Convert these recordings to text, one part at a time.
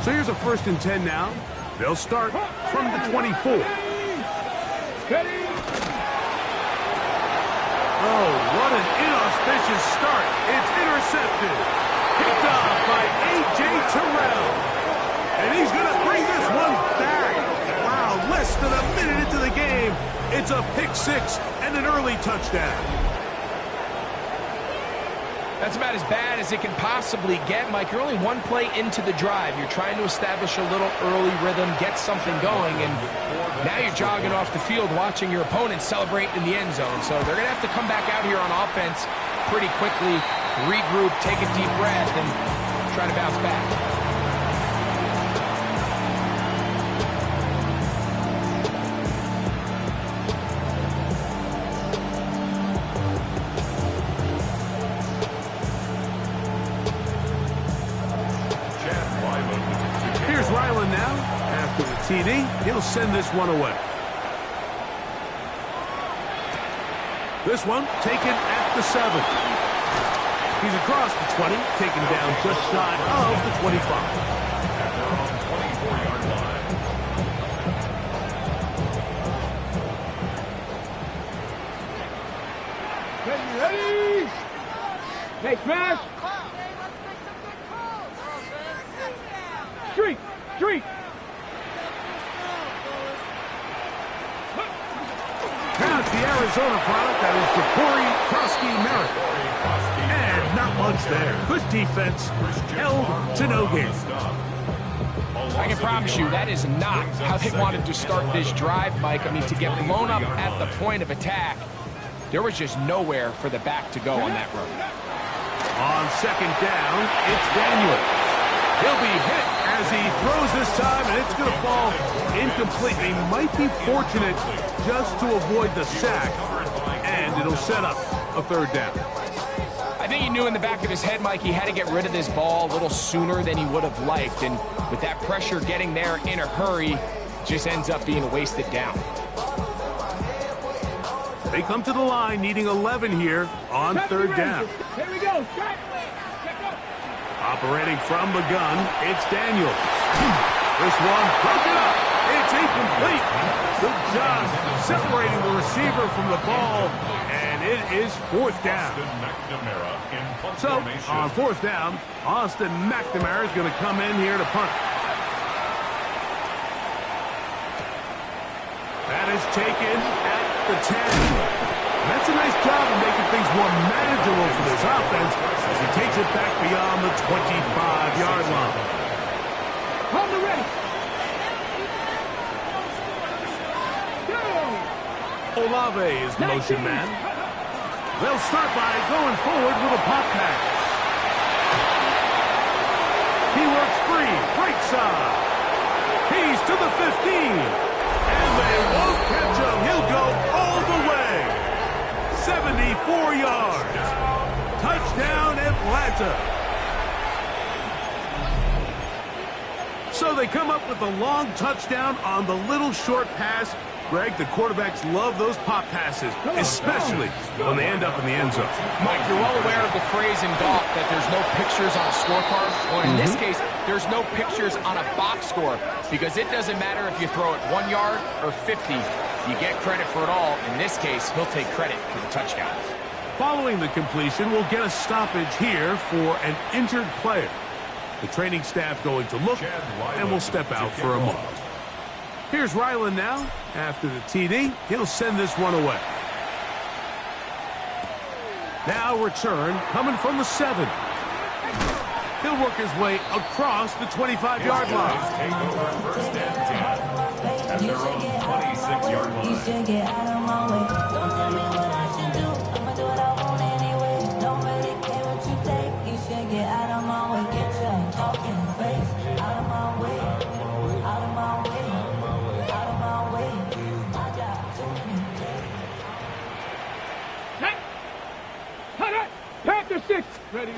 So here's a 1st and 10 now. They'll start from the 24. Oh, what an inauspicious start. It's intercepted. Picked off by A.J. Terrell. And he's going to bring this one back. Wow, less than a minute into the game. It's a pick 6 and an early touchdown. That's about as bad as it can possibly get, Mike. You're only one play into the drive. You're trying to establish a little early rhythm, get something going, and now you're jogging off the field watching your opponent celebrate in the end zone. So they're going to have to come back out here on offense pretty quickly, regroup, take a deep breath, and try to bounce back. TD, he'll send this one away. This one taken at the 7. He's across the 20, taken down just shy of the 25. Ready? Hey, smash! Street! Street! Now it's the Arizona product that is Ja'Cory Krosky Merritt. And not much there. Good defense, held to no gain. I can promise you that is not how they wanted to start this drive, Mike. I mean, to get blown up at the point of attack, there was just nowhere for the back to go on that road. On 2nd down, it's Daniel. He'll be hit as he throws this time, and it's going to fall incomplete. They might be fortunate just to avoid the sack, and it'll set up a 3rd down. I think he knew in the back of his head, Mike, he had to get rid of this ball a little sooner than he would have liked, and with that pressure getting there in a hurry, just ends up being a wasted down. They come to the line needing 11 here on 3rd down. Here we go. Operating from the gun, it's Daniel. This one broken up. It's incomplete. Good job separating the receiver from the ball, and it is 4th down. So, on 4th down, Austin McNamara is going to come in here to punt. That is taken at the 10. That's a nice job of making things more manageable for this offense as he takes it back beyond the 25-yard line. Hold the ready. Olave is the motion man. They'll start by going forward with a pop pass. He works free, right side. He's to the 15. And they won't catch him. He'll go all the way. 74 yards. Touchdown, Atlanta. So they come up with a long touchdown on the little short pass. Greg, the quarterbacks love those pop passes, especially when they end up in the end zone. Mike, you're well aware of the phrase in golf that there's no pictures on a scorecard. Well, in this case, there's no pictures on a box score because it doesn't matter if you throw it 1 yard or 50. You get credit for it all. In this case, he'll take credit for the touchdown. Following the completion, we'll get a stoppage here for an injured player. The training staff going to look, and we'll step out for a moment. Here's Ryland now. After the TD, he'll send this one away. Now return coming from the 7. He'll work his way across the 25-yard line. Take over 1st and 10 at their own 26-yard line. You should get out of my way. Don't tell me what I should do. I'ma do what I want anyway. Don't really care what you think. You should get out of my way. Get your talking face out of my way. Out of my way. Out of my way. I got too many days. Panther 6. Ready.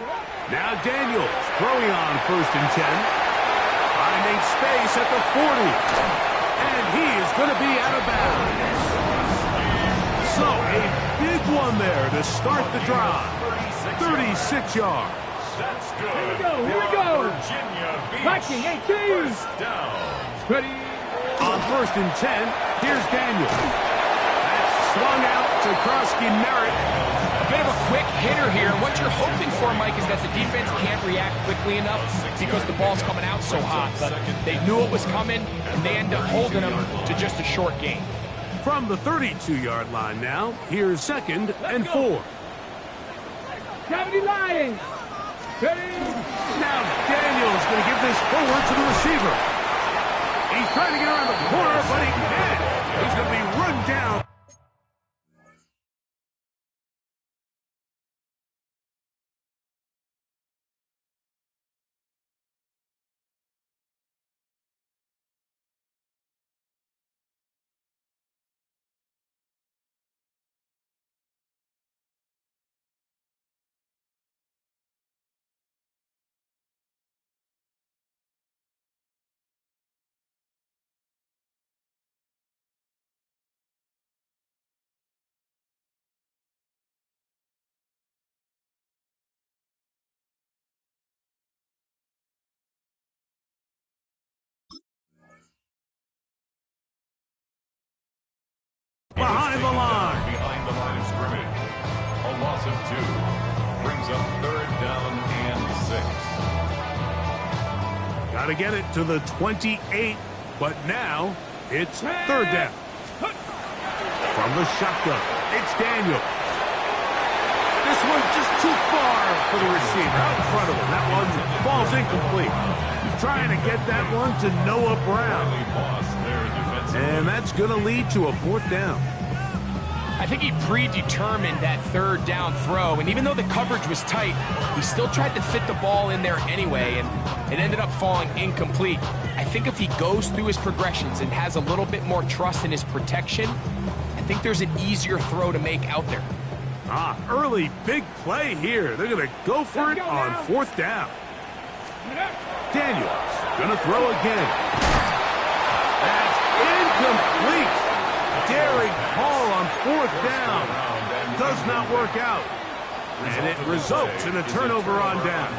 Now Daniels throwing on 1st and 10. Finding space at the 40. And he is going to be out of bounds. So a big one there to start the drive. 36 yards. That's good. Here we go, here we go. Virginia Beach. Viking 18. First down. Ready. On 1st and 10, here's Daniel. That's swung out to Krosky Merritt. A bit of a quick hitter here. What you're hoping for, Mike, is that the defense can't react quickly enough because the ball's coming out so hot. But they knew it was coming, and they end up holding them to just a short gain. From the 32-yard line now, here's 2nd and 4. Gravity Lions. Ready. Now Daniel's going to give this forward to the receiver. He's trying to get around the corner, but he can't. He's going to be run down. Behind the line. Behind the line of scrimmage. A loss of 2. Brings up 3rd down and 6. Got to get it to the 28, but now it's 3rd down. From the shotgun, it's Daniel. This one just too far for the receiver out in front of him. That one falls incomplete. Trying to get that one to Noah Brown. And that's going to lead to a 4th down. I think he predetermined that 3rd down throw, and even though the coverage was tight, he still tried to fit the ball in there anyway, and it ended up falling incomplete. I think if he goes through his progressions and has a little bit more trust in his protection, I think there's an easier throw to make out there. Early big play here. They're going to go for it on 4th down. Daniels going to throw again. That's incomplete. Daring Hall on 4th down. Does not work out. And it results in a turnover on down.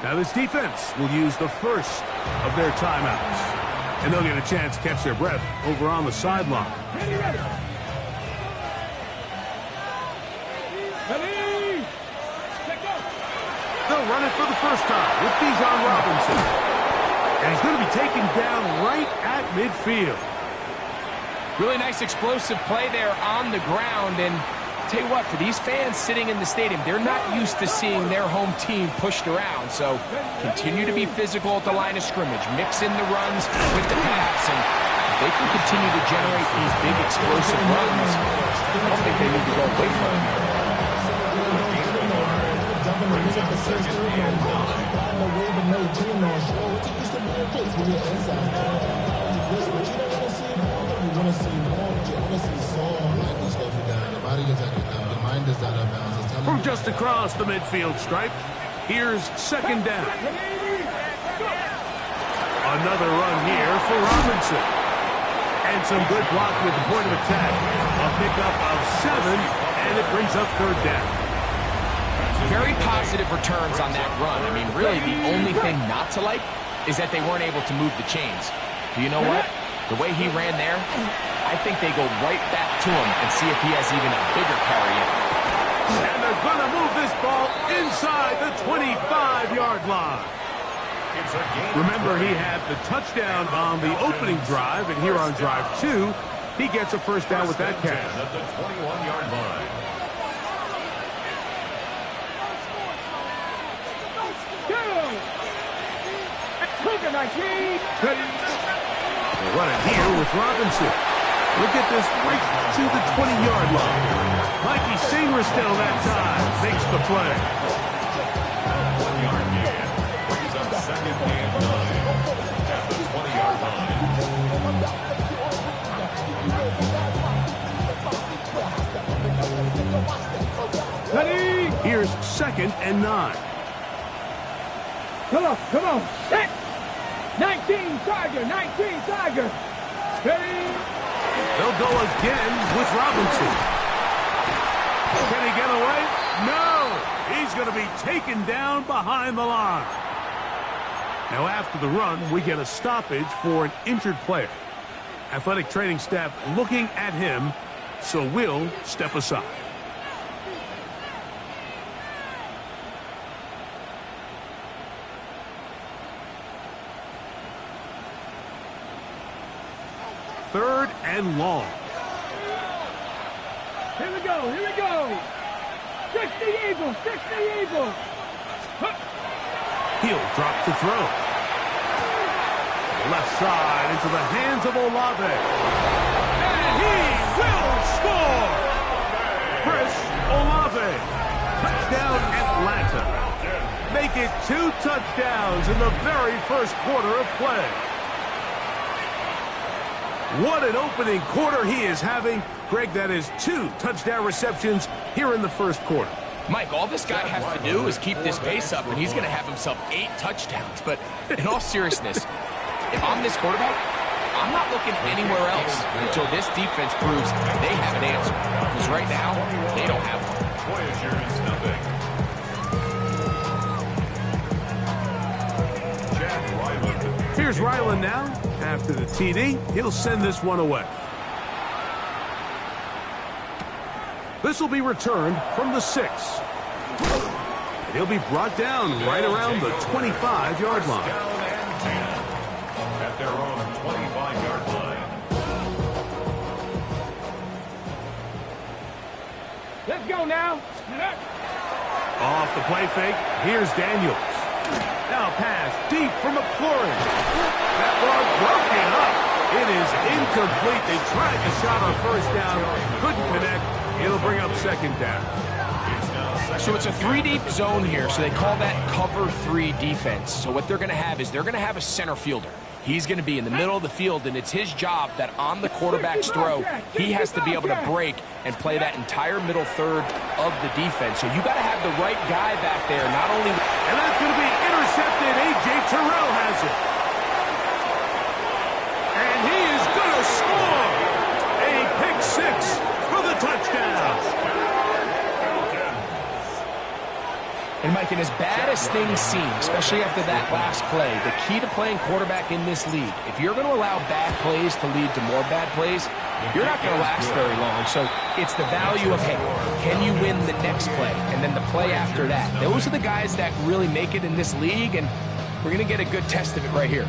Now this defense will use the first of their timeouts. And they'll get a chance to catch their breath over on the sideline. Ready, ready. Ready. Let go. They'll run it for the first time with Bijan Robinson. And he's going to be taken down right at midfield. Really nice explosive play there on the ground, and tell you what, for these fans sitting in the stadium, they're not used to seeing their home team pushed around, so continue to be physical at the line of scrimmage, mix in the runs with the pass, and if they can continue to generate these big explosive runs, I don't think they need to go away from them. From just across the midfield stripe, here's 2nd down. Another run here for Robinson. And some good block with the point of attack. A pickup of 7, and it brings up 3rd down. Very positive returns on that run. I mean, really, the only thing not to like is that they weren't able to move the chains. But you know what? The way he ran there, I think they go right back to him and see if he has even a bigger carry in. And they're going to move this ball inside the 25-yard line. Remember, he had the touchdown on the opening drive, and here on drive 2, he gets a 1st down with that catch. At the 21-yard line. They'll run it here with Robinson. Look at this right to the 20-yard line. Mikey Singerstill that time makes the play. 1-yard gain. Brings up 2nd and 9 at the 20-yard line. Ready. Here's 2nd and 9. Come on. Set. 19 Tiger. Ready. They'll go again with Robinson. taken down behind the line. Now after the run, we get a stoppage for an injured player. Athletic training staff looking at him, so we'll step aside. Third and long. Here we go, here we go. 60 Eagles, 60 Eagles. He'll drop to throw. Left side into the hands of Olave. And he will score! Chris Olave. Touchdown Atlanta. Make it 2 touchdowns in the very first quarter of play. What an opening quarter he is having. Greg, that is 2 touchdown receptions here in the first quarter. Mike, all this guy has to do is keep this pace up, and he's going to have himself 8 touchdowns. But in all seriousness, if I'm this quarterback, I'm not looking anywhere else until this defense proves they have an answer. Because right now, they don't have one. Voyagers, nothing. Chad Ryland. Here's Ryland now. After the TD, he'll send this one away. This will be returned from the 6. He'll be brought down right around the 25-yard line. Down and 10 at their own 25-yard line. Let's go now. Off the play fake, here's Daniels. Now pass deep from McLaurin. That one broken up. It is incomplete. They tried the shot on first down, couldn't connect. It'll bring up second down. So it's a 3-deep zone here, so they call that cover 3 defense. So what they're going to have is they're going to have a center fielder. He's going to be in the middle of the field, and it's his job that on the quarterback's throw, he has to be able to break and play that entire middle third of the defense. So you got to have the right guy back there, not only... And that's going to be intercepted. A.J. Terrell has it. And he is going to score. A pick 6 for the touchdown. And, Mike, and as bad as things seem, especially after that last play, the key to playing quarterback in this league, if you're going to allow bad plays to lead to more bad plays, you're not going to last very long. So it's the value of, hey, can you win the next play and then the play after that? Those are the guys that really make it in this league, and we're going to get a good test of it right here.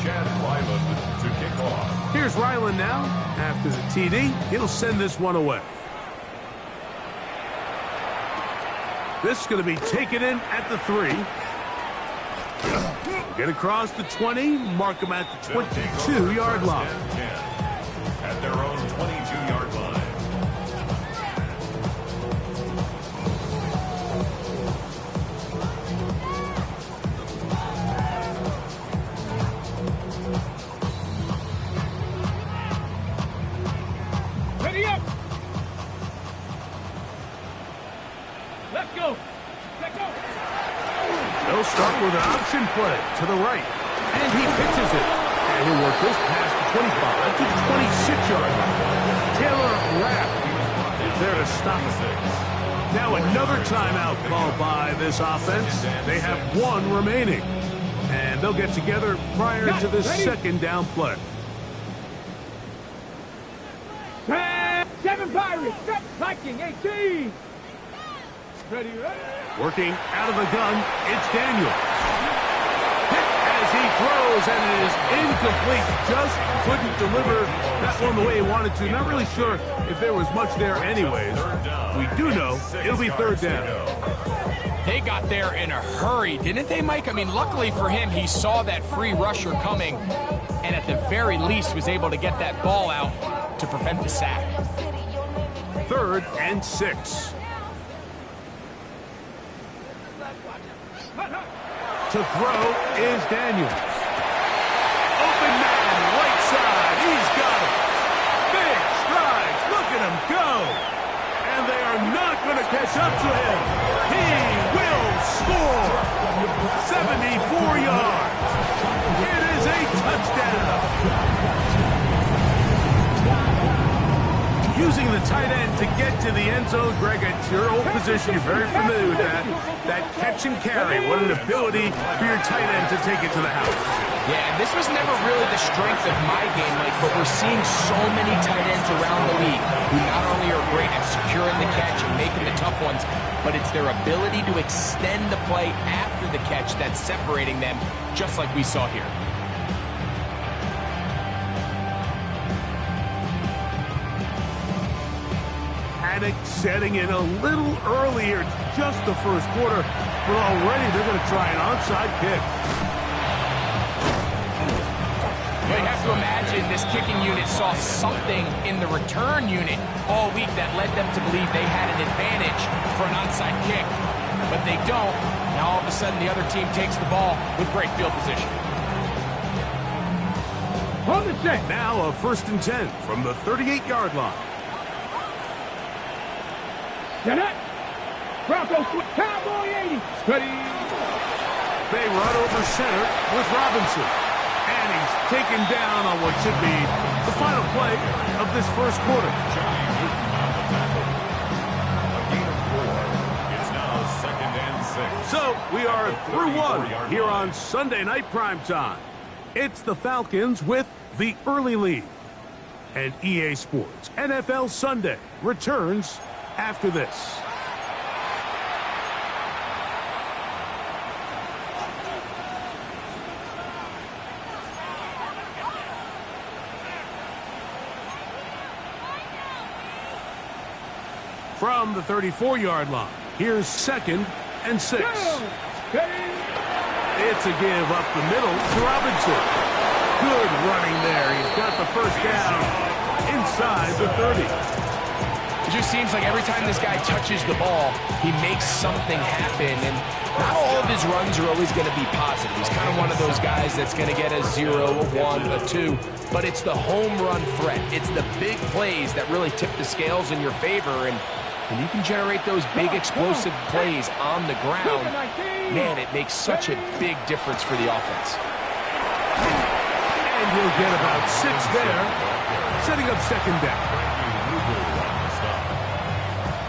Chad Ryland to kick off. Here's Ryland now. After the TD, he'll send this one away. This is going to be taken in at the 3. Get across the 20, mark them at the 22-yard line. At their own 22-yard line. Ready up. Let's go. Let's go. They'll start with an option play to the right. And he pitches it. And he'll work this past the 25 to the 26-yard line. Taylor Rapp is there to stop it. Now another timeout called by this offense. They have 1 remaining. And they'll get together prior to this second down play. 7 Pirates. Viking 18. Ready, ready. Working out of the gun, it's Daniel. Hit as he throws, and it is incomplete. Just couldn't deliver that one the way he wanted to. Not really sure if there was much there anyways. We do know it'll be third down. They got there in a hurry, didn't they, Mike? I mean, luckily for him, he saw that free rusher coming, and at the very least was able to get that ball out to prevent the sack. 3rd and 6. To throw is Daniels. Open man, right side. He's got it. Big strides. Look at him go. And they are not going to catch up to him. He will score. 74 yards. It is a touchdown. using the tight end to get to the end zone. Greg, it's your old position. You're very familiar with that. That catch and carry. What an ability for your tight end to take it to the house. Yeah, this was never really the strength of my game, Mike, but we're seeing so many tight ends around the league who not only are great at securing the catch and making the tough ones, but it's their ability to extend the play after the catch that's separating them, just like we saw here. Panic setting in a little earlier, just the first quarter, but already they're going to try an onside kick. Well, you have to imagine this kicking unit saw something in the return unit all week that led them to believe they had an advantage for an onside kick, but they don't. Now all of a sudden the other team takes the ball with great field position. Hold the set. Now a 1st and 10 from the 38-yard line. Set up. Broncos with Cowboy 80. Steady. They run over center with Robinson. And he's taken down on what should be the final play of this first quarter. It's now 2nd and 6. So we are through one here on Sunday Night Primetime. It's the Falcons with the early lead. And EA Sports NFL Sunday returns after this. From the 34-yard line, here's 2nd and 6. It's a give up the middle to Robinson. Good running there. He's got the first down inside the 30. It just seems like every time this guy touches the ball, he makes something happen, and not all of his runs are always going to be positive. He's kind of one of those guys that's going to get a 0, a 1, a 2, but it's the home run threat. It's the big plays that really tip the scales in your favor, and when you can generate those big explosive plays on the ground, man, it makes such a big difference for the offense. And he'll get about 6 there, setting up 2nd down.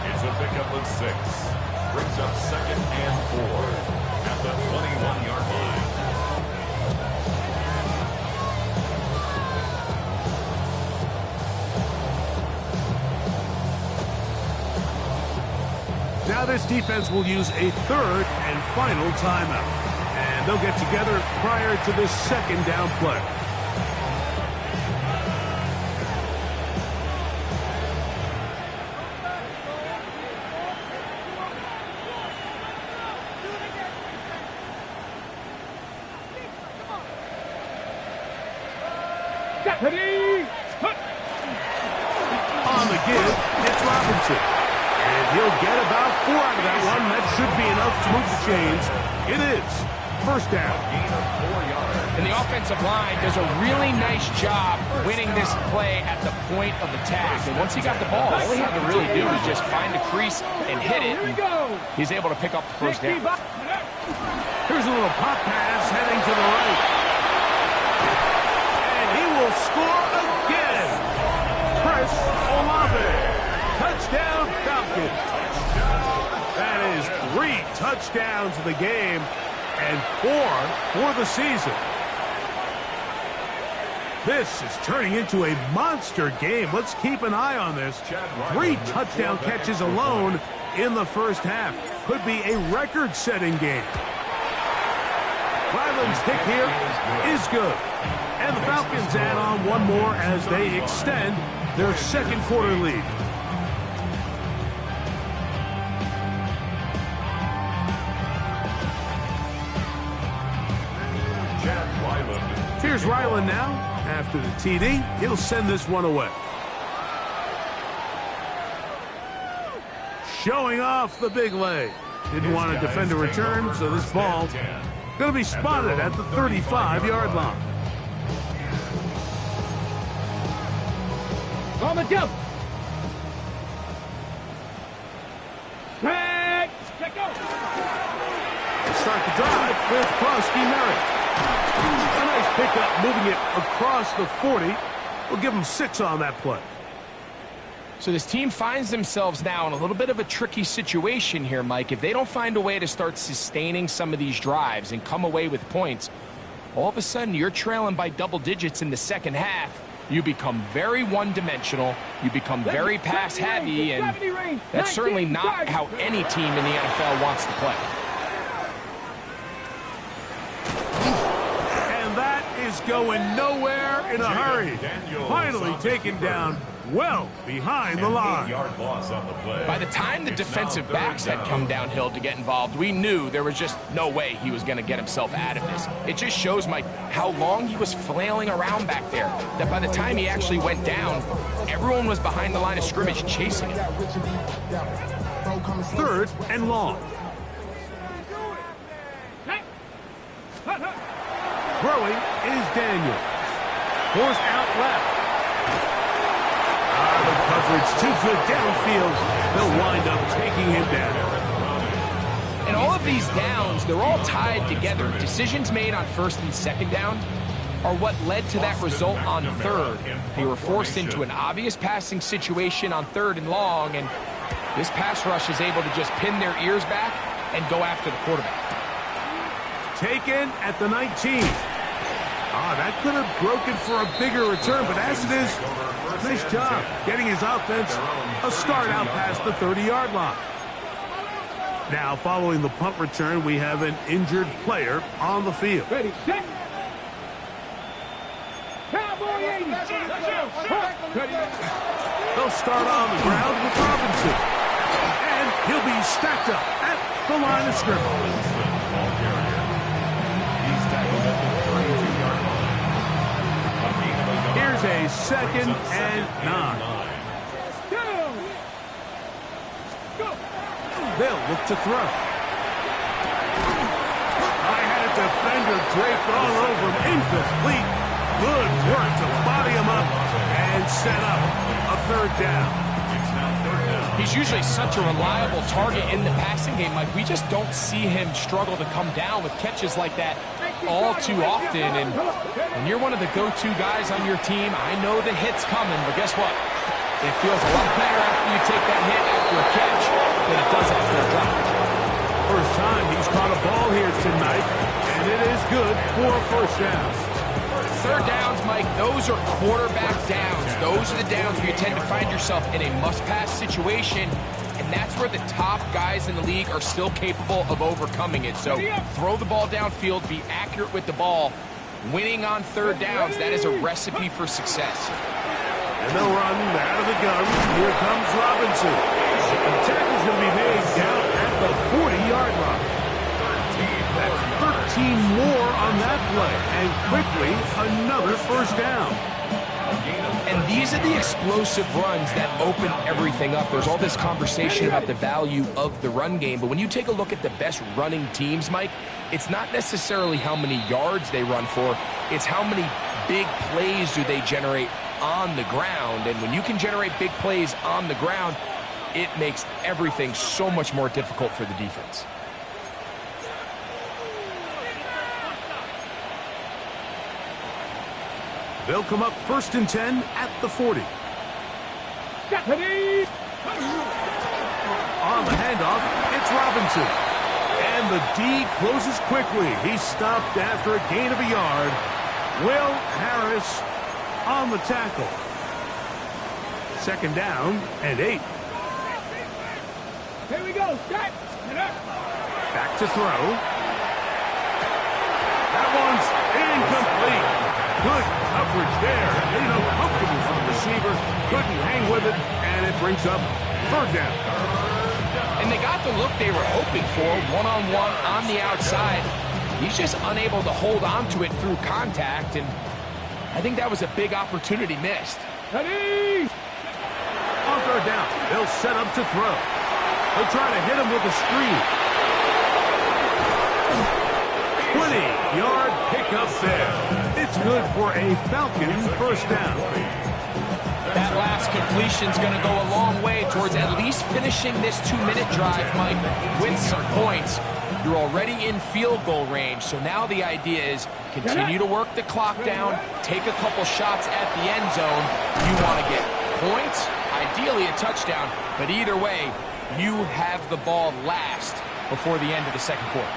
It's a pickup of 6. Brings up 2nd and 4 at the 21-yard line. Now this defense will use a 3rd and final timeout. And they'll get together prior to this 2nd down play. On the give, it's Robinson. And he'll get about 4 out of that one. That should be enough to move the chains. It is 1st down. And the offensive line does a really nice job winning this play at the point of attack. And once he got the ball, all he had to really do was just find the crease and hit it. And he's able to pick up the first down. Here's a little pop pass heading to the right. And he will score again. Chris Olave. Touchdown Falcons. That is 3 touchdowns in the game and 4 for the season. This is turning into a monster game. Let's keep an eye on this. 3 touchdown catches alone in the first half. Could be a record-setting game. Ryland's kick here is good. And the Falcons add on one more as they extend their 2nd quarter lead. Here's Ryland now. After the TD, he'll send this one away. Showing off the big leg. Didn't want to defend a return, so this ball going to be spotted at the 35-yard line. On the jump. Back. Check out. Start the drive with Krosky Merritt. A nice pickup, moving it across the 40. We'll give him 6 on that play. So this team finds themselves now in a little bit of a tricky situation here, Mike. If they don't find a way to start sustaining some of these drives and come away with points, all of a sudden you're trailing by double digits in the second half. You become very one-dimensional. You become very pass-heavy, and that's certainly not how any team in the NFL wants to play. And that is going nowhere in a hurry. Finally taken down well behind the line. By the time the defensive backs had come downhill to get involved, we knew there was just no way he was going to get himself out of this. It just shows, Mike, how long he was flailing around back there, that by the time he actually went down, everyone was behind the line of scrimmage chasing him. 3rd and long. Throwing is Daniel. Forced out left. The coverage too good downfield. They'll wind up taking him down. And all of these downs, they're all tied together. Decisions made on 1st and 2nd down are what led to that result on 3rd. They were forced into an obvious passing situation on 3rd and long, and this pass rush is able to just pin their ears back and go after the quarterback. Taken at the 19. That could have broken for a bigger return, but as it is, nice job getting his offense a start out past the 30-yard line. Now, following the punt return, we have an injured player on the field. Ready, set. Cowboy 80. They'll start on the ground with Robinson. And he'll be stacked up at the line of scrimmage. Here's a 2nd and 9. They'll look to throw. I had a defender draped all over him. Incomplete. Good work to body him up and set up a 3rd down. He's usually such a reliable target in the passing game, Mike. We just don't see him struggle to come down with catches like that all too often. And when you're one of the go-to guys on your team, I know the hit's coming, but guess what? It feels a lot better after you take that hit after a catch than it does after a drop. First time he's caught a ball here tonight, and it is good for a 1st down. 3rd downs, Mike, those are quarterback downs. Those are the downs where you tend to find yourself in a must-pass situation, and that's where the top guys in the league are still capable of overcoming it. So throw the ball downfield, be accurate with the ball. Winning on 3rd downs, that is a recipe for success. And they'll run out of the gun. Here comes Robinson. The tackle's going to be made down at the 40-yard line. That's 13 more on that play. And quickly, another 1st down. And these are the explosive runs that open everything up. There's all this conversation about the value of the run game, but when you take a look at the best running teams, Mike, it's not necessarily how many yards they run for, it's how many big plays do they generate on the ground. And when you can generate big plays on the ground, it makes everything so much more difficult for the defense. They'll come up 1st and 10 at the 40. On the handoff, it's Robinson. And the D closes quickly. He's stopped after a gain of a yard. Will Harris on the tackle. 2nd down and 8. Here we go. Set. Back to throw. That one's incomplete. Good coverage there. Made uncomfortable for the receiver. Couldn't hang with it, and it brings up 3rd down. And they got the look they were hoping for, one-on-one on the outside. He's just unable to hold on to it through contact, and I think that was a big opportunity missed. Ready. On 3rd down, they'll set up to throw. They'll try to hit him with a screen. 20-yard pickup there. It's good for a Falcons 1st down. That last completion's going to go a long way towards at least finishing this 2-minute drive, Mike, with some points. You're already in field goal range, so now the idea is continue to work the clock down, take a couple shots at the end zone. You want to get points, ideally a touchdown, but either way, you have the ball last before the end of the second quarter.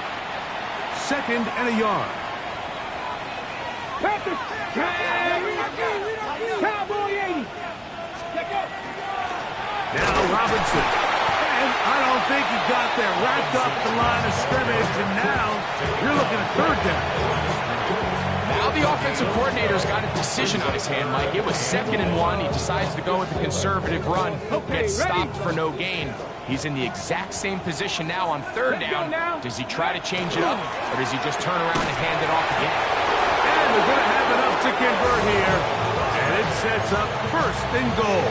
2nd and a yard. Panthers. Cowboy 80. Now Robinson. And I don't think he got there. Wrapped up the line of scrimmage, and now you're looking at 3rd down. Now the offensive coordinator's got a decision on his hand, Mike. It was 2nd and 1. He decides to go with the conservative run. Gets stopped for no gain. He's in the exact same position now on 3rd down. Does he try to change it up, or does he just turn around and hand it off again? And they're going to have enough to convert here. And it sets up 1st and goal.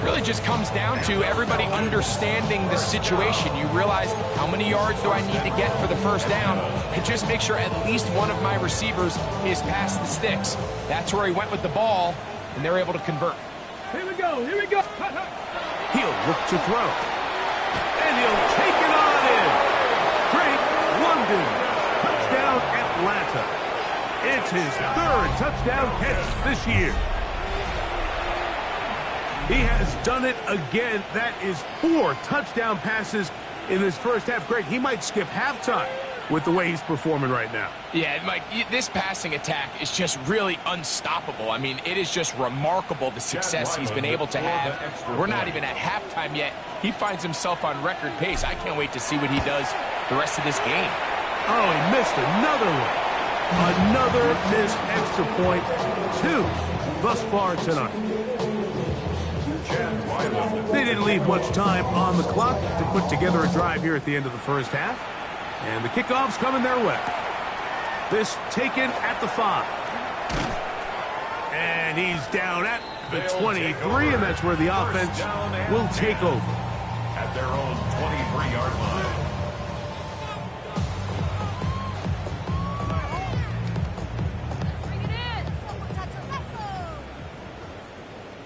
Really just comes down to everybody understanding the situation. You realize, how many yards do I need to get for the 1st down, and just make sure at least one of my receivers is past the sticks. That's where he went with the ball, and they're able to convert. Here we go. Here we go. He'll look to throw. And he'll take it on in. Drake London. Touchdown Atlanta. It's his 3rd touchdown catch this year. He has done it again. That is 4 touchdown passes in his first half. Greg, he might skip halftime with the way he's performing right now. Yeah, Mike, this passing attack is just really unstoppable. I mean, it is just remarkable the success he's been able to have. We're not even at halftime yet. He finds himself on record pace. I can't wait to see what he does the rest of this game. Oh, he missed another one. Another missed extra point. 2 thus far tonight. They didn't leave much time on the clock to put together a drive here at the end of the first half. And the kickoff's coming their way. This taken at the 5. And he's down at the 23, and that's where the offense will take over. At their own 23-yard line.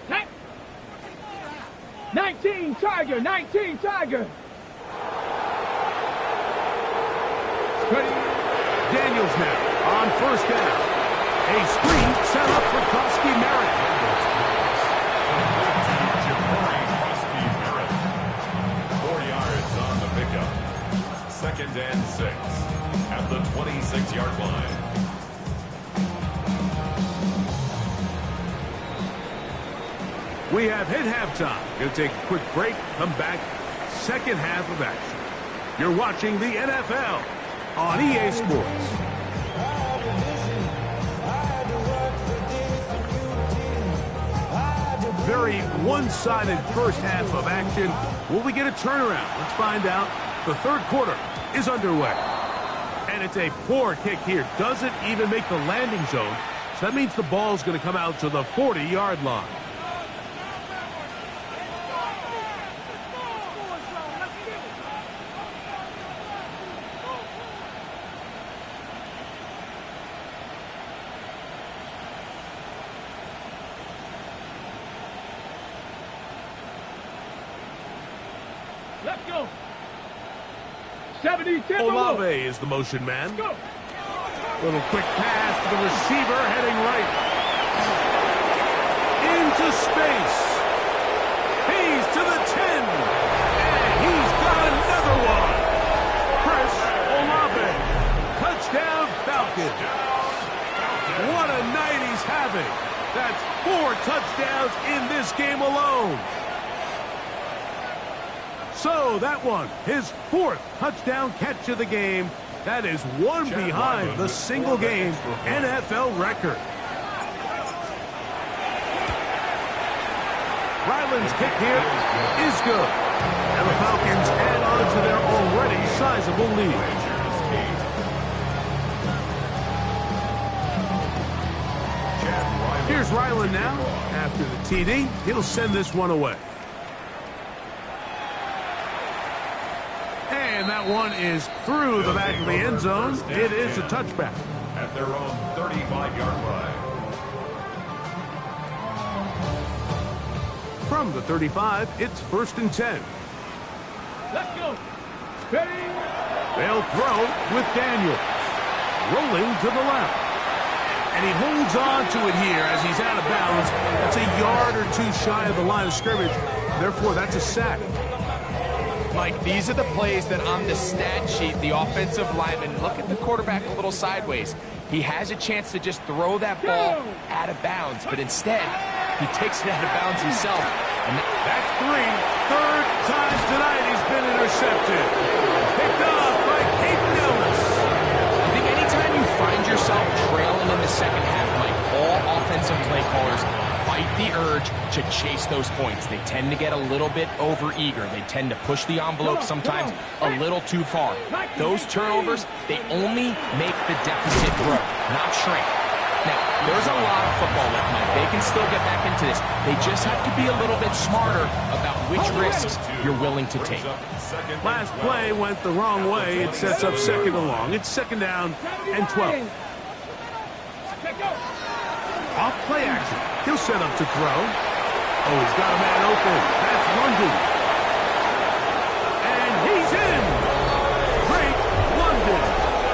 Hey. 19 Tiger. 19 Tiger. Daniels now on 1st down. A screen set up for Krusky Merritt. 4 yards on the pickup. 2nd and 6 at the 26-yard line. We have hit halftime. Going to take a quick break. Come back. 2nd half of action. You're watching the NFL on EA Sports. Very one-sided first half of action. Will we get a turnaround? Let's find out. The 3rd quarter is underway. And it's a poor kick here. Doesn't even make the landing zone. So that means the ball's going to come out to the 40-yard line. Let's go. 70 Olave is the motion man. Go. Little quick pass to the receiver heading right. Into space. He's to the 10. And he's got another one. Chris Olave. Touchdown Falcons. What a night he's having. That's 4 touchdowns in this game alone. So that one, his 4th touchdown catch of the game. That is one behind the single-game NFL record. Ryland's kick here is good. And the Falcons add on to their already sizable lead. Here's Ryland now. After the TD, he'll send this one away. And that one is through the back of the end zone. It is a touchback. At their own 35-yard line. From the 35, it's 1st and 10. Let's go. Ready. They'll throw with Daniels. Rolling to the left. And he holds on to it here as he's out of bounds. That's a yard or two shy of the line of scrimmage. Therefore, that's a sack. Mike, these are the plays that on the stat sheet, the offensive lineman, look at the quarterback a little sideways. He has a chance to just throw that ball out of bounds, but instead, he takes it out of bounds himself. And that's three. Third time tonight he's been intercepted. Picked off by Caden Ellis. I think anytime you find yourself trailing in the second half, Mike, all offensive play callers fight the urge to chase those points. They tend to get a little bit overeager. They tend to push the envelope sometimes a little too far. Those turnovers, they only make the deficit grow, not shrink. Now, there's a lot of football left, Mike. They can still get back into this. They just have to be a little bit smarter about which risks you're willing to take. Last play went the wrong way. It sets up second and long. It's second down and 12. Off play action. He'll set up to throw. Oh, he's got a man open. That's London. And he's in. Great London.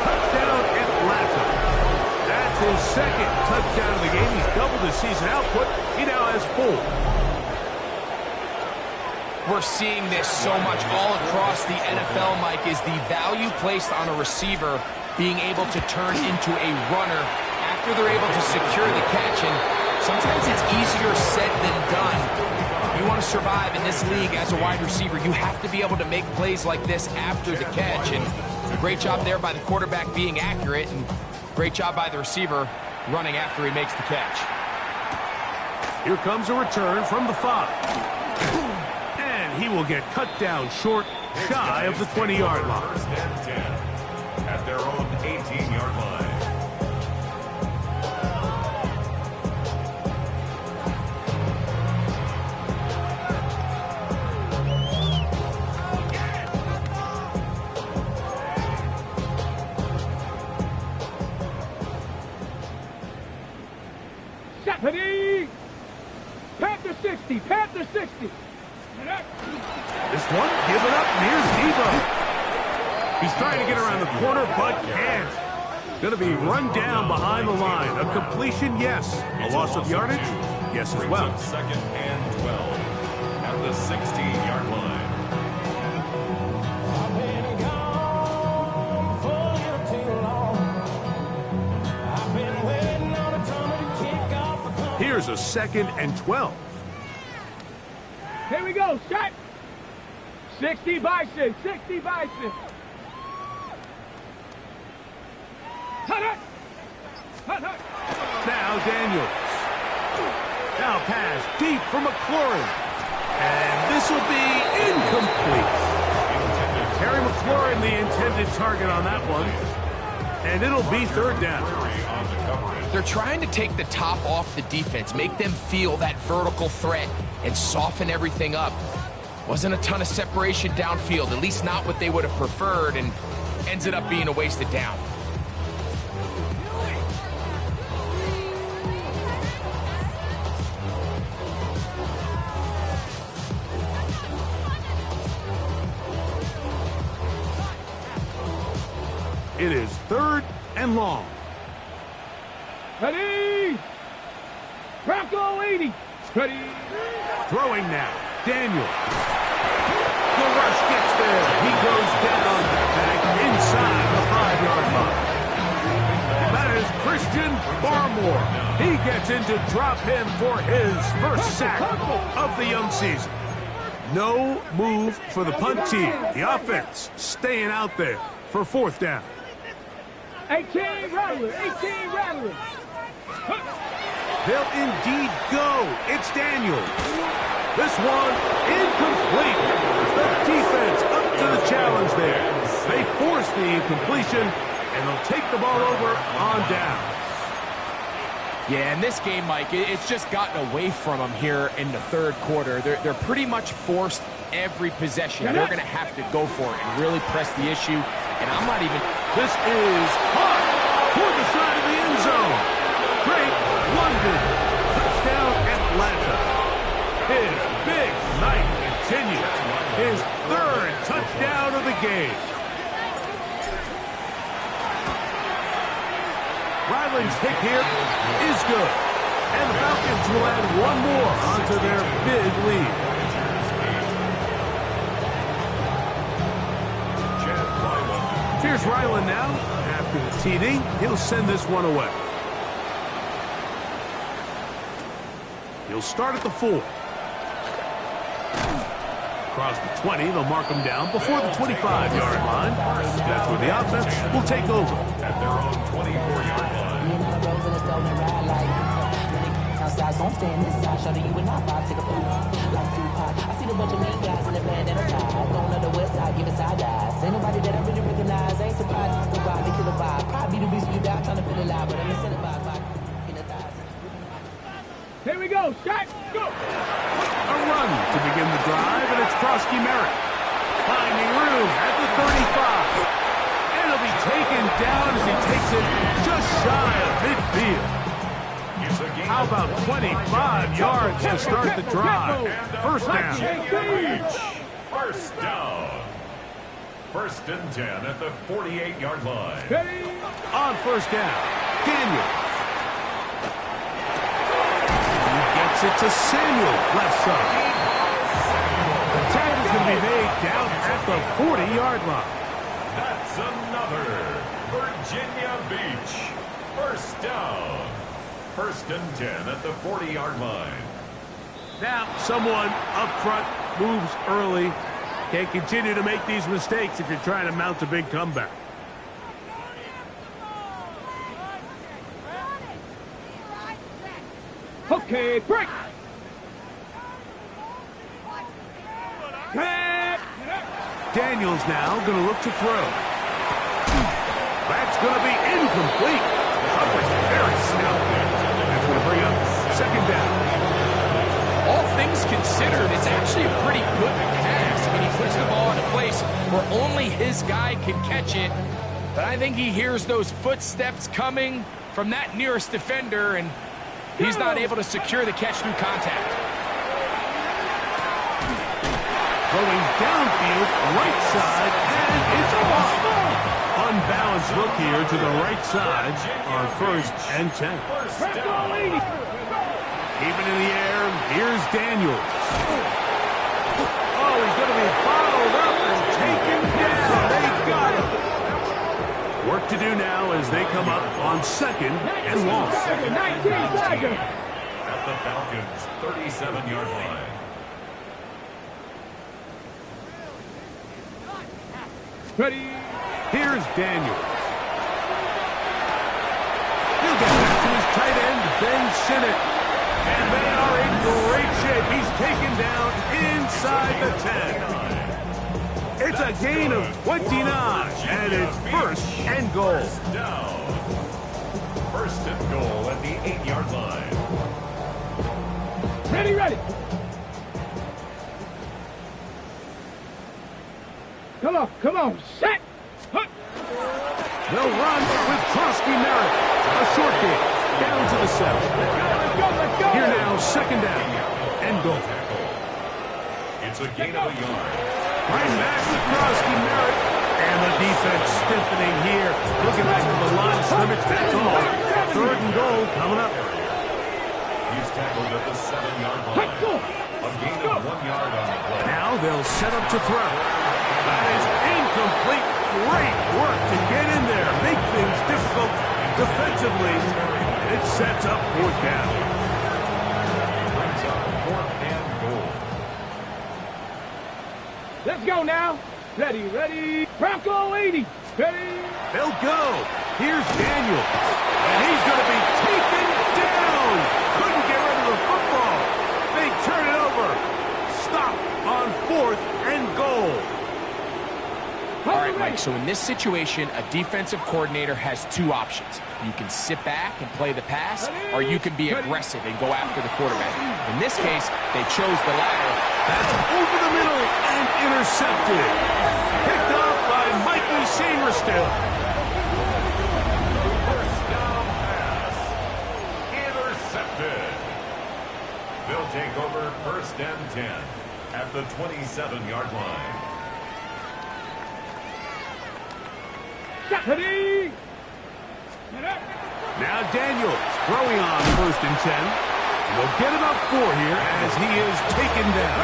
Touchdown Atlanta. That's his second touchdown of the game. He's doubled his season output. He now has 4. We're seeing this so much all across the NFL, Mike, is the value placed on a receiver being able to turn into a runner after they're able to secure the catch. And sometimes it's easier said than done. If you want to survive in this league as a wide receiver, you have to be able to make plays like this after the catch. And great job there by the quarterback being accurate, and great job by the receiver running after he makes the catch. Here comes a return from the 5. And he will get cut down short, shy of the 20-yard line. First and 10 at their own 18-yard line. Ready? Panther 60, Panther 60. This one given up near Debo. He's trying to get around the corner, but can't. Going to be run down behind the line. A completion, yes. A loss of yardage, yes as well. Second and 12 at the 16-yard line. Here's a second and 12. Here we go, set. 60 by 6, 60 by 6. Hut, hut. Hut, hut. Now Daniels. Now pass deep for McLaurin. And this will be incomplete. Terry McLaurin, the intended target on that one. And it'll be third down. They're trying to take the top off the defense, make them feel that vertical threat, and soften everything up. Wasn't a ton of separation downfield, at least not what they would have preferred, and ends it up being a wasted down. It is third and long. Ready? Bronco 80. Ready? Throwing now. Daniel. The rush gets there. He goes down back inside the 5-yard line. That is Christian Barmore. He gets into drop him for his first sack of the young season. No move for the punt team. The offense staying out there for fourth down. 18 Rattler, 18 Rattler. They'll indeed go. It's Daniel. This one incomplete. The defense up to the challenge there. They force the incompletion, and they'll take the ball over on down. Yeah, in this game, Mike, it's just gotten away from them here in the third quarter. They're pretty much forced every possession. They're going to have to go for it and really press the issue. And I'm not even... This is hot toward the side of the end zone. Great London. Touchdown Atlanta. His big night continues. His third touchdown of the game. Right Ryland's kick here is good. And the Falcons will add one more onto their big lead. Here's Ryland now. After the TD, he'll send this one away. He'll start at the 4. Across the 20, they'll mark him down before the 25-yard line. That's where the offense will take over. At their own 24-yard line. Outside, so I'm staying this side. Shawty, you and I vibe, take a poop like Tupac. I see the bunch of mean guys in the band and a tie. Going on the west side, giving side eyes. Ain't nobody that I really recognize. Ain't surprised to ride the killer vibe. Probably the reason you die trying to feel alive, but I'm incentivized by in the thighs. Here we go. Shot. Go. A run to begin the drive, and it's Krosky Merritt. Finding room at the 35. And it'll be taken down as he takes it just shy of midfield. How about 25 yards to start the drive? First down. First down. First and 10 at the 48-yard line. On first down, Daniels. He gets it to Samuel, left side. The tackle is going to be made down at the 40-yard line. That's another Virginia Beach. First down. First and 10 at the 40-yard line. Now, someone up front moves early. Can't continue to make these mistakes if you're trying to mount a big comeback. Okay, break. Daniels now going to look to throw. That's going to be incomplete. Coverage very stout. That's going to bring up second down. All things considered, it's actually a pretty good pass. I mean, he puts the ball in a place where only his guy can catch it. But I think he hears those footsteps coming from that nearest defender, and he's not able to secure the catch through contact. Going downfield, right side, and it's off. Unbalanced look here to the right side on first and 10. Even in the air, here's Daniels. Oh, he's going to be bottled up and taken down. They got him. Work to do now as they come up on second and long. At the Falcons' 37-yard line. Ready. Here's Daniels. He'll get back to his tight end, Ben Sinnott. And they are in great shape. He's taken down inside the 10. It's a gain of 29, and it's first and goal. Down. First and goal at the 8-yard line. Ready, ready. Come on, set. They'll run with Krosky Merritt. A short game, down to the 7. Let's go. Here now, second down, and goal. It's a gain of a yard. Right back to Krosky Merritt. And the defense stiffening here. Looking back to the line of scrimmage, that's all. Third and goal coming up. He's tackled at the 7-yard line. A gain of 1 yard on the play. Now they'll set up to throw. That is incomplete. Great work to get in there. Make things difficult defensively. It sets up fourth down. Brings up fourth and goal. Let's go now. Ready. Bronco 80. Ready. They'll go. Here's Daniel. And he's going to be taken down. Couldn't get rid of the football. They turn it over. Stop on fourth and goal. All right, Mike, so in this situation, a defensive coordinator has two options. You can sit back and play the pass, or you can be aggressive and go after the quarterback. In this case, they chose the latter. That's over the middle and intercepted. Picked off by Mikey Sainristil. First down pass. Intercepted. They'll take over first and 10 at the 27-yard line. Ready. Now Daniels throwing on 1st and 10. They'll get about 4 here as he is taken down.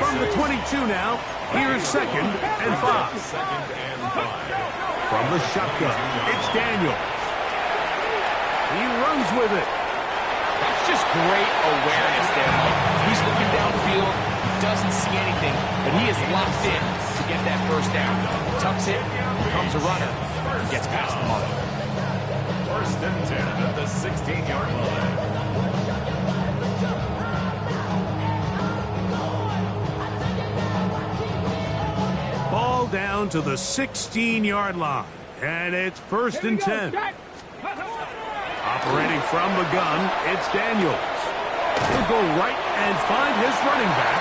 From the 22 now, here's 2nd and 5. From the shotgun, it's Daniels. He runs with it. That's just great awareness there, Mike. He's looking downfield, doesn't see anything, but he is locked in to get that 1st down. Tucks it, becomes a runner, and gets past the mark. 1st and 10 at the 16-yard line. Ball down to the 16-yard line, and it's 1st and 10. Operating from the gun, it's Daniels. He'll go right and find his running back.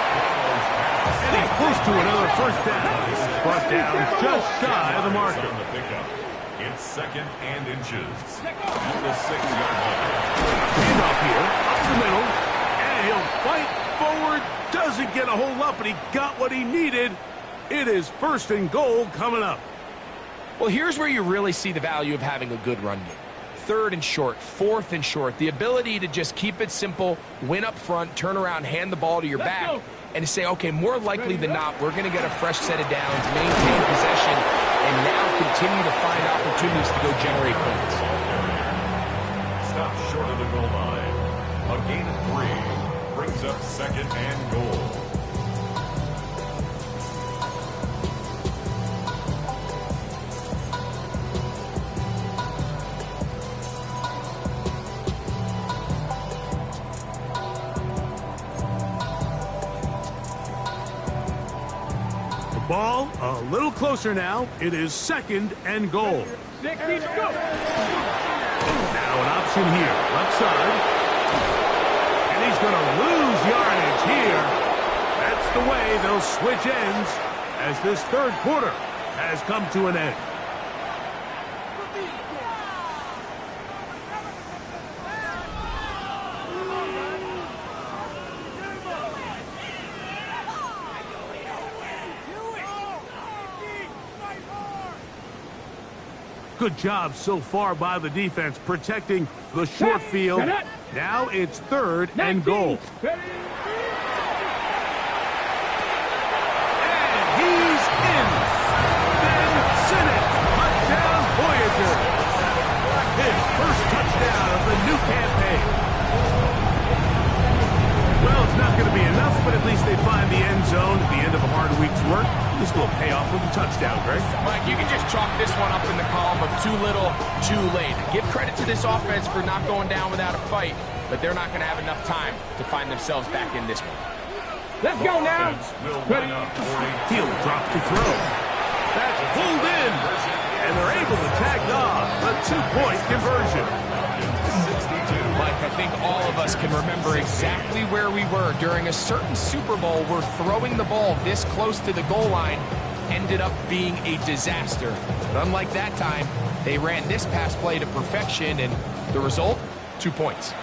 And he's close to another 1st down. Brought down just shy of the marker. On the pickup. It's 2nd and inches at the 6-yard line. Handoff here, up the middle, and he'll fight forward. Doesn't get a whole lot, but he got what he needed. It is 1st and goal coming up. Well, here's where you really see the value of having a good run game. 3rd and short, 4th and short. The ability to just keep it simple, win up front, turn around, hand the ball to your back, and to say, okay, more likely than not, we're going to get a fresh set of downs, maintain possession, and now continue to find opportunities to go generate points. Stop short of the goal line. A gain of 3 brings up 2nd and goal. Ball a little closer now. It is 2nd and goal. Go. Now an option here, left side. And he's going to lose yardage here. That's the way they'll switch ends as this 3rd quarter has come to an end. Good job so far by the defense protecting the short field. Now it's 3rd and goal. And he's in. Ben Sinnott, touchdown Voyager. His 1st touchdown of the new campaign. Well, it's not going to be enough, but at least they find the end zone at the end of a hard week's work. This will pay off with a touchdown, Greg. Mike, you can just chalk this one up in the column of too little, too late. Give credit to this offense for not going down without a fight, but they're not going to have enough time to find themselves back in this one. Let's go now. Field drops to throw. That's pulled in, and they're able to tag on a 2-point conversion. Mike, I think all of us can remember exactly where we were during a certain Super Bowl where throwing the ball this close to the goal line ended up being a disaster. But unlike that time, they ran this pass play to perfection, and the result, 2 points.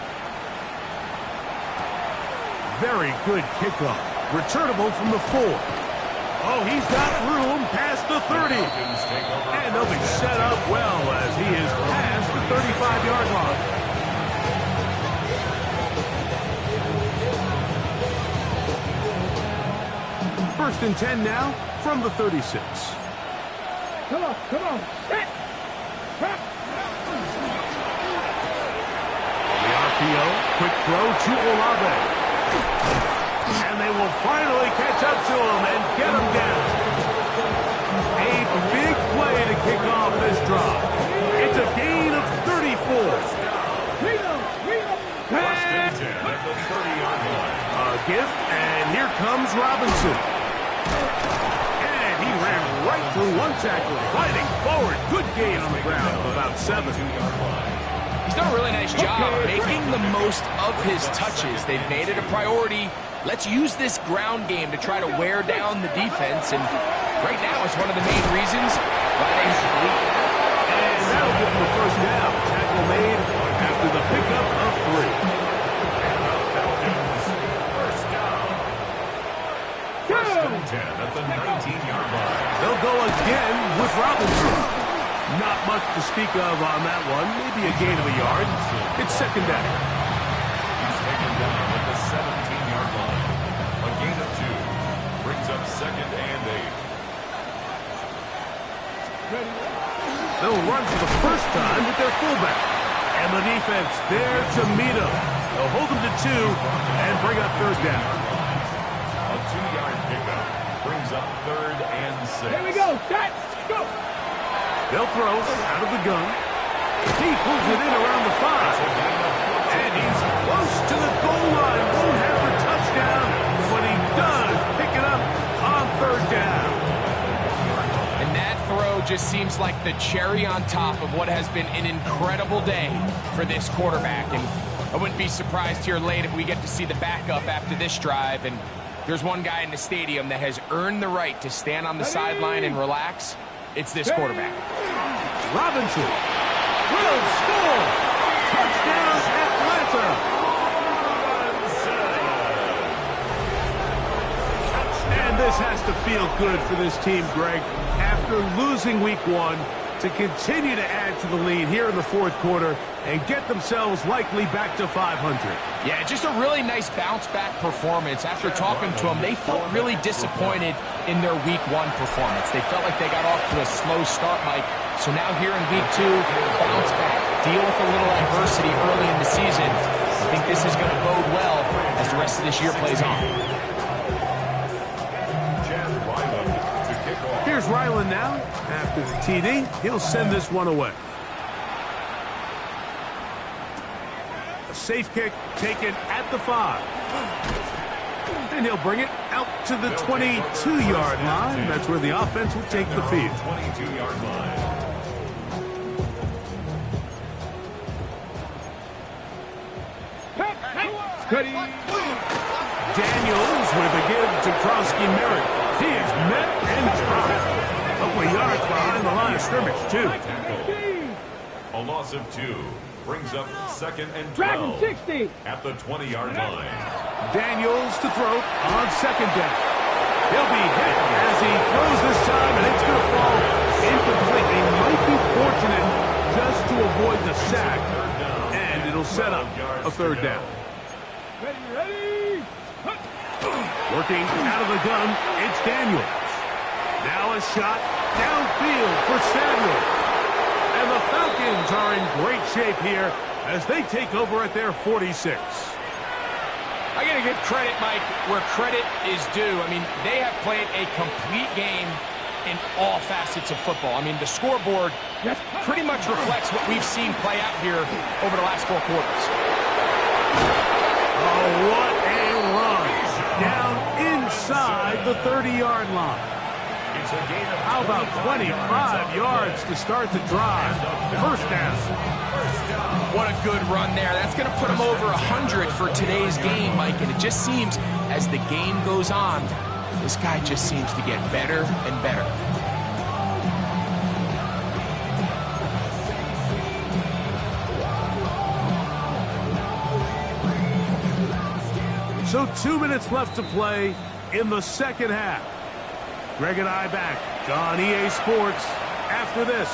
Very good kickoff. Returnable from the 4. Oh, he's got room past the 30. And they'll be set up well as he is past the 35-yard line. First and 10 now from the 36. Come on. Set. The RPO, quick throw to Olave. And they will finally catch up to him and get him down. A big play to kick off this drive. It's a gain of 34. First and 10 at the 30-yard line. A gift, and here comes Robinson. And he ran right through one tackle, fighting forward. Good gain on the ground of about 7. He's done a really nice job making the most of his touches. They've made it a priority. Let's use this ground game to try to wear down the defense, and right now it's one of the main reasons why they have the lead. And that'll give them the 1st down. Tackle made after the pickup of 3. First and 10 at the 19-yard line. They'll go again with Robinson. Not much to speak of on that one. Maybe a gain of a yard. It's second down. He's taken down at the 17-yard line. A gain of 2 brings up second and 8. They'll run for the first time with their fullback. And the defense there to meet him. They'll hold him to 2 and bring up third down. A 2-yard pickup brings up third and 6. Here we go. Set. Go. They'll throw out of the gun. He pulls it in around the 5. And he's close to the goal line. Won't have the touchdown, but he does pick it up on third down. And that throw just seems like the cherry on top of what has been an incredible day for this quarterback. And I wouldn't be surprised here late if we get to see the backup after this drive. And there's one guy in the stadium that has earned the right to stand on the sideline and relax. It's this quarterback. Robinson will score. Touchdown, Atlanta. And this has to feel good for this team, Greg. After losing week 1, to continue to add to the lead here in the fourth quarter and get themselves likely back to 500. Yeah, just a really nice bounce-back performance. After talking to them, they felt really disappointed in their week 1 performance. They felt like they got off to a slow start, Mike. So now here in week 2, bounce back, deal with a little adversity early in the season. I think this is going to bode well as the rest of this year plays on. Here's Ryland now. After the TD, he'll send this one away. A safe kick taken at the 5. And he'll bring it out to the 22-yard line. That's where the offense will take the field. 22-yard line. Daniels with a give to Krosky-Merritt. He is met and tried. Couple of yards behind the line of scrimmage, too. A loss of 2 brings up second and 12 Dragon 60. at the 20-yard line. Daniels to throw on second down. He'll be hit as he throws this time, and it's going to fall incomplete. They might be fortunate just to avoid the sack, and it'll set up a third down. Ready. Working out of the gun, it's Daniels. Now a shot downfield for Samuel. And the Falcons are in great shape here as they take over at their 46. I got to give credit, Mike, where credit is due. I mean, they have played a complete game in all facets of football. I mean, the scoreboard pretty much reflects what we've seen play out here over the last 4 quarters. Oh, what a run. Down inside the 30-yard line. How about 25 yards to start the drive? First down. What a good run there. That's going to put him over 100 for today's game, Mike. And it just seems as the game goes on, this guy just seems to get better and better. So 2 minutes left to play in the second half. Greg and I back on EA Sports after this.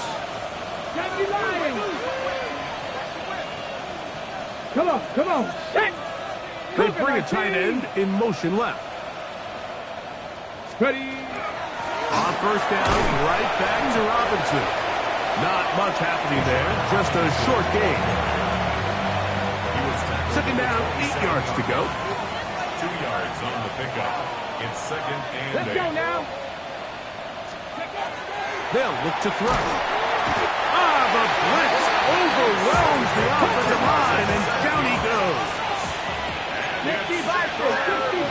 Come on. Set. They bring a tight end in motion left. Ready. On first down, right back to Robinson. Not much happening there, just a short gain. Second down, 8 yards to go. 2 yards on the pickup. It's second and 8. Let's go now. They'll look to throw. The blitz overwhelms the offensive line, and down he goes. 50 Vikings.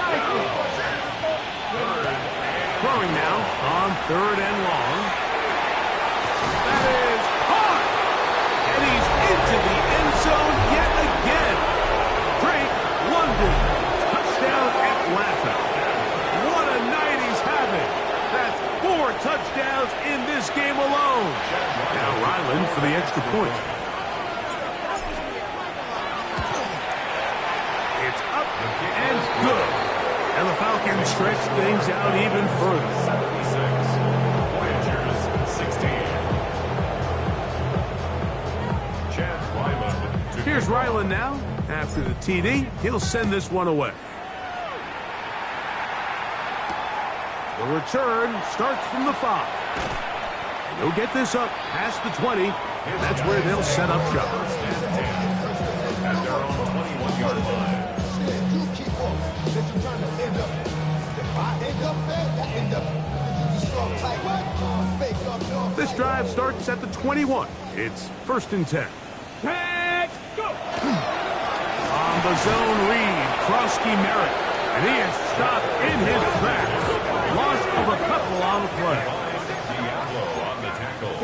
Throwing now on third and long. That is caught. And he's into the end zone yet again. Drake London. Touchdown Atlanta. What a night he's having. That's 4 touchdowns in this game alone. Now Ryland for the extra point. It's up and good. And the Falcons stretch things out even further. 76. Voyagers 16. Here's Ryland now. After the TD, he'll send this one away. The return starts from the 5. And he'll get this up past the 20, and that's where they'll set up shop. At their own 21-yard line. This drive starts at the 21. It's 1st and 10. Let's go. On the zone read, Krosky Merritt. And he is stopped in his tracks. Loss of a couple on the play. Diablo on the tackle.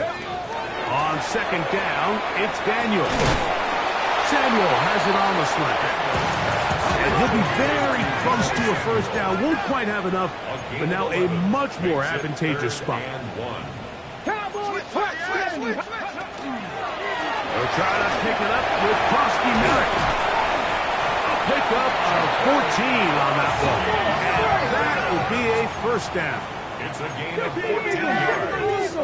On 2nd down, it's Daniel. Samuel has it on the slant. And he'll be very close to a 1st down. Won't quite have enough, but now a much more advantageous spot. Cowboys, They'll try to pick it up with Krosky Merritt. A pickup of 14 on that one. And that will be a 1st down. It's a gain of 14 yards.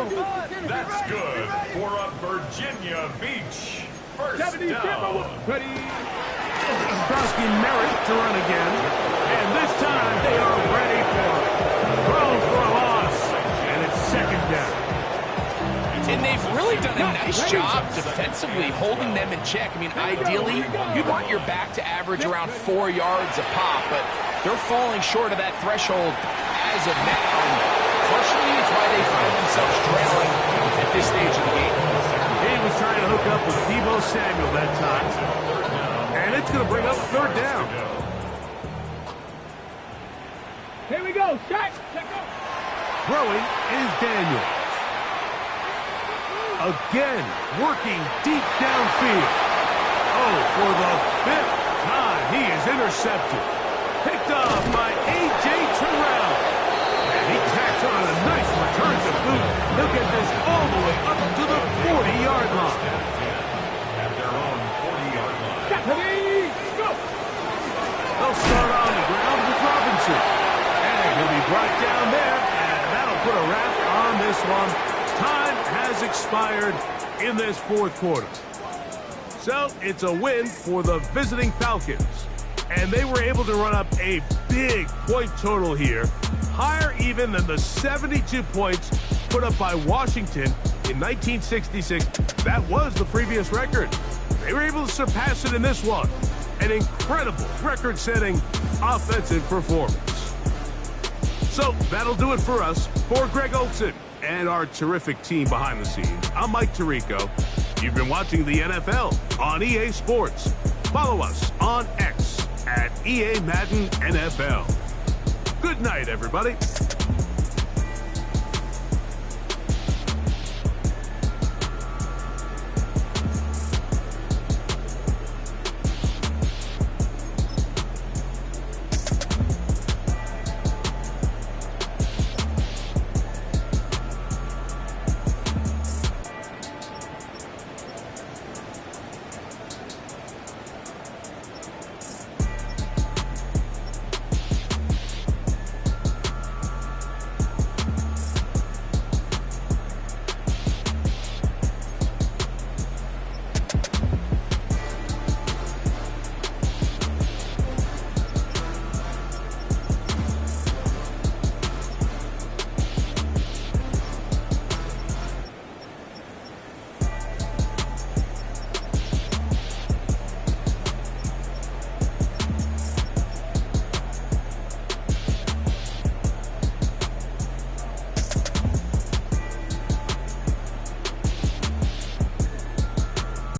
That's good for a Virginia Beach 1st down. ready. Krosky Merritt to run again. And this time they are ready for it. Thrown for a loss. And it's 2nd down. And they've really done a nice job defensively holding them in check. I mean, ideally, you'd want your back to average around 4 yards a pop, but they're falling short of that threshold as of now. And partially, it's why they find themselves trailing at this stage of the game. He was trying to hook up with Deebo Samuel that time. And it's going to bring up 3rd down. Here we go. Shot. Check out. Throwing is Daniel. Again, working deep downfield. Oh, for the 5th time, he is intercepted. Picked up by A.J. Terrell. And he tacks on a nice return to boot. He'll get this all the way up to the 40-yard line. At their own 40-yard line. Ready. Go. They'll start on the ground with Robinson. And he'll be brought down there, and that'll put a wrap on this one. Time has expired in this 4th quarter. So it's a win for the visiting Falcons. And they were able to run up a big point total here, higher even than the 72 points put up by Washington in 1966. That was the previous record. They were able to surpass it in this one. An incredible record-setting offensive performance. So that'll do it for us. For Greg Olson and our terrific team behind the scenes, I'm Mike Tirico. You've been watching the NFL on EA Sports. Follow us on X at EA Madden NFL. Good night, everybody.